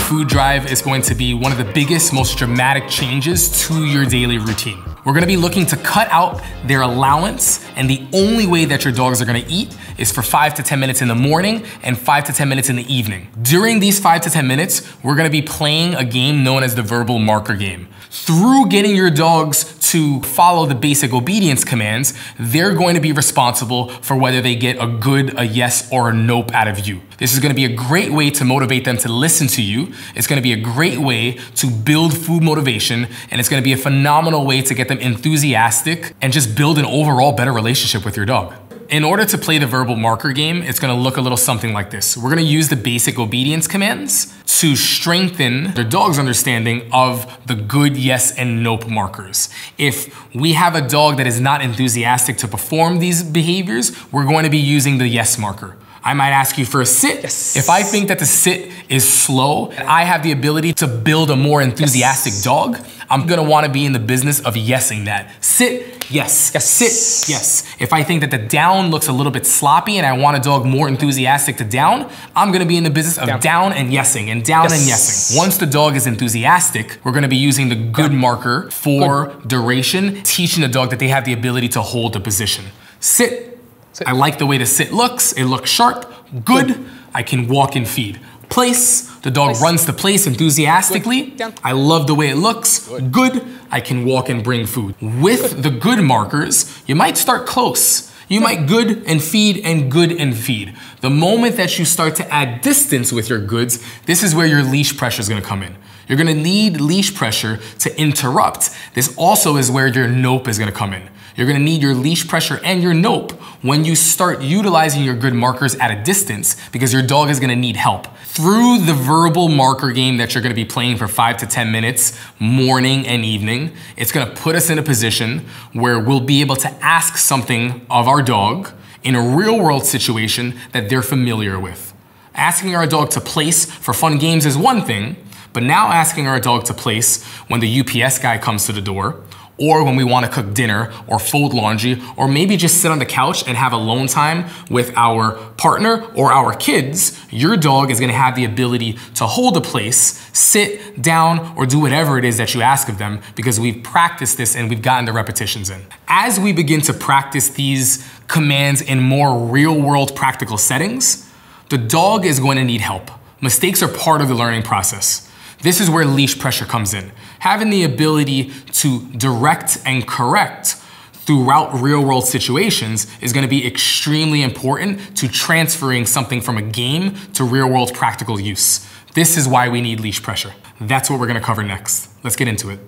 food drive is going to be one of the biggest, most dramatic changes to your daily routine. We're gonna be looking to cut out their allowance, and the only way that your dogs are gonna eat is for 5 to 10 minutes in the morning and 5 to 10 minutes in the evening. During these 5 to 10 minutes, we're gonna be playing a game known as the verbal marker game. Through getting your dogs to follow the basic obedience commands, they're going to be responsible for whether they get a good, a yes, or a nope out of you. This is gonna be a great way to motivate them to listen to you. It's gonna be a great way to build food motivation, and it's gonna be a phenomenal way to get them enthusiastic and just build an overall better relationship with your dog. In order to play the verbal marker game, it's gonna look a little something like this. We're gonna use the basic obedience commands to strengthen their dog's understanding of the good, yes, and nope markers. If we have a dog that is not enthusiastic to perform these behaviors, we're going to be using the yes marker. I might ask you for a sit. Yes. If I think that the sit is slow, and I have the ability to build a more enthusiastic dog, I'm gonna wanna be in the business of yesing that. Sit, yes. Yes. Sit, yes. If I think that the down looks a little bit sloppy and I want a dog more enthusiastic to down, I'm gonna be in the business of down and yesing, and down and yesing. Once the dog is enthusiastic, we're gonna be using the good marker for duration, teaching the dog that they have the ability to hold the position. Sit. I like the way the sit looks. It looks sharp. Good. I can walk and feed. Place. The dog runs to place enthusiastically. I love the way it looks. Good. I can walk and bring food. With the good markers, you might start close. You might good and feed and good and feed. The moment that you start to add distance with your goods, this is where your leash pressure is gonna come in. You're gonna need leash pressure to interrupt. This also is where your nope is gonna come in. You're gonna need your leash pressure and your nope when you start utilizing your good markers at a distance, because your dog is gonna need help. Through the verbal marker game that you're gonna be playing for 5 to 10 minutes, morning and evening, it's gonna put us in a position where we'll be able to ask something of our dog in a real world situation that they're familiar with. Asking our dog to place for fun games is one thing, but now asking our dog to place when the UPS guy comes to the door, or when we want to cook dinner or fold laundry, or maybe just sit on the couch and have alone time with our partner or our kids, your dog is going to have the ability to hold a place, sit down, or do whatever it is that you ask of them, because we've practiced this and we've gotten the repetitions in. As we begin to practice these commands in more real world practical settings, the dog is going to need help. Mistakes are part of the learning process. This is where leash pressure comes in. Having the ability to direct and correct throughout real world situations is gonna be extremely important to transferring something from a game to real world practical use. This is why we need leash pressure. That's what we're gonna cover next. Let's get into it.